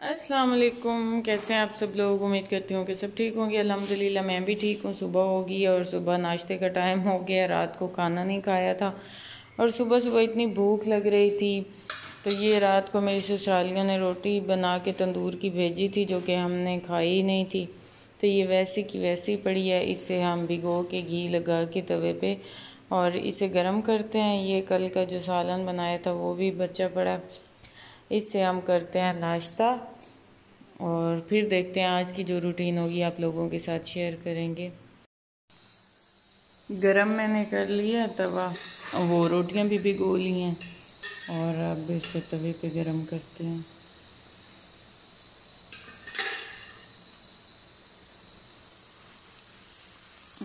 अस्सलाम वालेकुम। कैसे हैं आप सब लोग? उम्मीद करती हूँ कि सब ठीक होंगे। अल्हम्दुलिल्लाह मैं भी ठीक हूँ। सुबह होगी और सुबह नाश्ते का टाइम हो गया। रात को खाना नहीं खाया था और सुबह सुबह इतनी भूख लग रही थी, तो ये रात को मेरी ससुरालियों ने रोटी बना के तंदूर की भेजी थी, जो कि हमने खाई ही नहीं थी। तो ये वैसी की वैसी पड़ी है। इसे हम भिगो के घी लगा के तवे पे और इसे गर्म करते हैं। ये कल का जो सालन बनाया था वो भी बचा पड़ा, इससे हम करते हैं नाश्ता और फिर देखते हैं आज की जो रूटीन होगी आप लोगों के साथ शेयर करेंगे। गरम मैंने कर लिया तवा, वो रोटियां भी भिगो ली हैं और अब इसे तवे पे गरम करते हैं।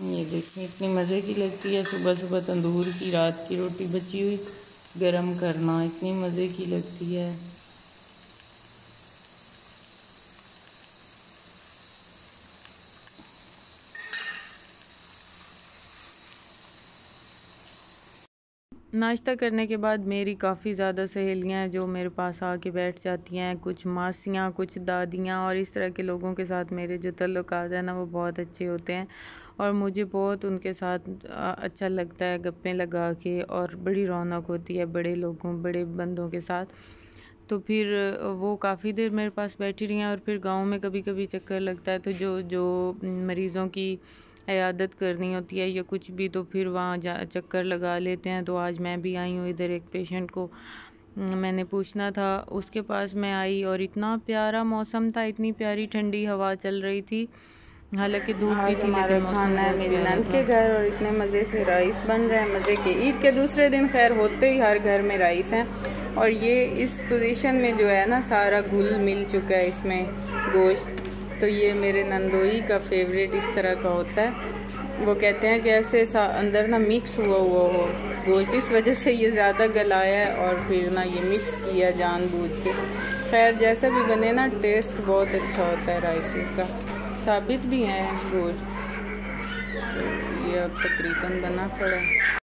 ये देखिए इतनी मज़े की लगती है सुबह सुबह तंदूर की रात की रोटी बची हुई गरम करना, इतनी मज़े की लगती है। नाश्ता करने के बाद मेरी काफ़ी ज़्यादा सहेलियां हैं जो मेरे पास आके बैठ जाती हैं, कुछ मासियाँ, कुछ दादियाँ, और इस तरह के लोगों के साथ मेरे जो ताल्लुकात हैं ना वो बहुत अच्छे होते हैं और मुझे बहुत उनके साथ अच्छा लगता है गप्पें लगा के, और बड़ी रौनक होती है बड़े लोगों बड़े बंदों के साथ। तो फिर वो काफ़ी देर मेरे पास बैठी रही हैं। और फिर गांव में कभी कभी चक्कर लगता है तो जो जो मरीज़ों की इयादत करनी होती है या कुछ भी, तो फिर वहाँ जा चक्कर लगा लेते हैं। तो आज मैं भी आई हूँ इधर, एक पेशेंट को मैंने पूछना था, उसके पास मैं आई और इतना प्यारा मौसम था, इतनी प्यारी ठंडी हवा चल रही थी, हालांकि धूप भी थी लेकिन खाना है मेरी नंद के घर और इतने मज़े से राइस बन रहे हैं, मज़े के। ईद के दूसरे दिन खैर होते ही हर घर में राइस हैं और ये इस पोजीशन में जो है ना सारा घुल मिल चुका है इसमें गोश्त। तो ये मेरे नंदोई का फेवरेट इस तरह का होता है। वो कहते हैं कि ऐसे अंदर ना मिक्स हुआ हुआ हो गोश्त, इस वजह से ये ज़्यादा गलाया है और फिर ना ये मिक्स किया जानबूझ के। खैर जैसा भी बने ना टेस्ट बहुत अच्छा होता है राइस का। साबित भी है गोश्त। तो ये अब तकरीबन बना पड़ा है।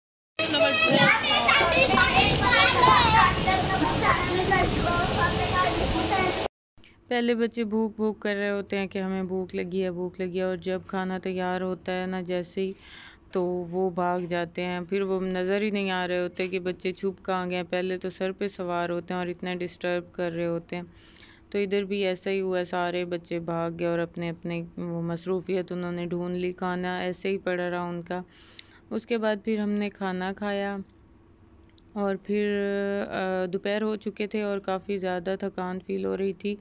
पहले बच्चे भूख भूख कर रहे होते हैं कि हमें भूख लगी है भूख लगी है, और जब खाना तैयार होता है ना जैसे ही, तो वो भाग जाते हैं। फिर वो नज़र ही नहीं आ रहे होते कि बच्चे छुप कहाँ गए। पहले तो सर पे सवार होते हैं और इतना डिस्टर्ब कर रहे होते हैं। तो इधर भी ऐसा ही हुआ, सारे बच्चे भाग गए और अपने अपने वो मसरूफियत उन्होंने ढूंढ ली, खाना ऐसे ही पड़ा रहा उनका। उसके बाद फिर हमने खाना खाया और फिर दोपहर हो चुके थे और काफ़ी ज़्यादा थकान फील हो रही थी।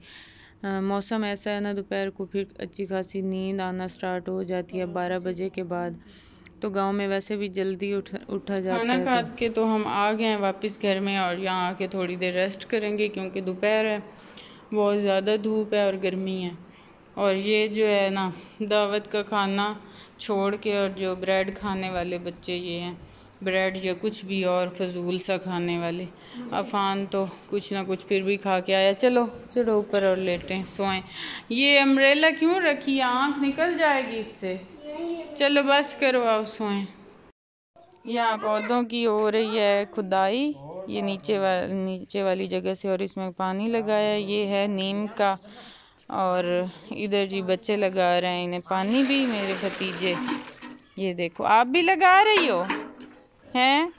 मौसम ऐसा है ना दोपहर को फिर अच्छी खासी नींद आना स्टार्ट हो जाती है 12 बजे के बाद। तो गांव में वैसे भी जल्दी उठा जाता है। खाना खा के तो हम आ गए हैं वापस घर में और यहाँ आके थोड़ी देर रेस्ट करेंगे क्योंकि दोपहर है, बहुत ज़्यादा धूप है और गर्मी है। और ये जो है ना दावत का खाना छोड़ के, और जो ब्रेड खाने वाले बच्चे ये हैं, ब्रेड या कुछ भी और फजूल सा खाने वाले। अफान तो कुछ ना कुछ फिर भी खा के आया। चलो चलो ऊपर और लेटें सोएं। ये अम्ब्रेला क्यों रखी है? आँख निकल जाएगी इससे। चलो बस करो आओ सोएं। यहाँ पौधों की हो रही है खुदाई, ये नीचे वाली जगह से, और इसमें पानी लगाया। ये है नीम का, और इधर जी बच्चे लगा रहे हैं इन्हें पानी भी, मेरे भतीजे। ये देखो आप भी लगा रही हो हैं।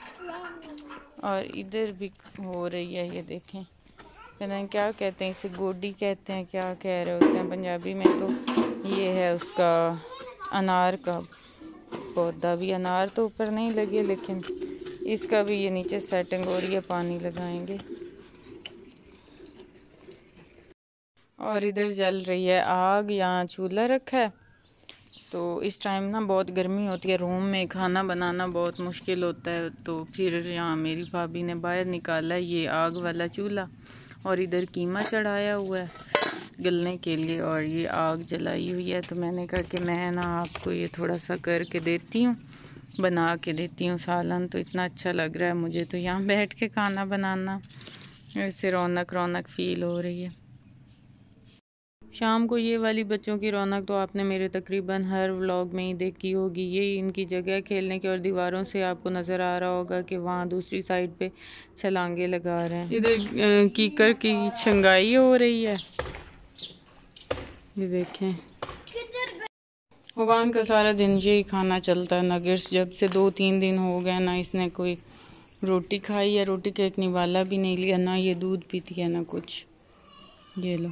और इधर भी हो रही है, ये देखें। पता नहीं क्या कहते हैं इसे, गोडी कहते हैं, क्या कह रहे होते हैं पंजाबी में। तो ये है उसका अनार का पौधा भी। अनार तो ऊपर नहीं लगे लेकिन इसका भी ये नीचे सेटिंग हो रही है, पानी लगाएंगे। और इधर जल रही है आग, यहाँ चूल्हा रखा है। तो इस टाइम ना बहुत गर्मी होती है, रूम में खाना बनाना बहुत मुश्किल होता है। तो फिर यहाँ मेरी भाभी ने बाहर निकाला ये आग वाला चूल्हा और इधर कीमा चढ़ाया हुआ है गलने के लिए, और ये आग जलाई हुई है। तो मैंने कहा कि मैं ना आपको ये थोड़ा सा करके देती हूँ, बना के देती हूँ सालन। तो इतना अच्छा लग रहा है मुझे तो यहाँ बैठ के खाना बनाना, ऐसे रौनक रौनक फील हो रही है। शाम को ये वाली बच्चों की रौनक तो आपने मेरे तकरीबन हर व्लॉग में ही देखी होगी। ये इनकी जगह खेलने की, और दीवारों से आपको नज़र आ रहा होगा कि वहाँ दूसरी साइड पे छलांगे लगा रहे हैं। इधर कीकर की छंगाई हो रही है ये देखें, उबान का सारा दिन यही खाना चलता है। नगेट्स जब से 2-3 दिन हो गए ना, इसने कोई रोटी खाई या रोटी का एक निवाला भी नहीं लिया, ना ये दूध पीती है ना कुछ। ये लो।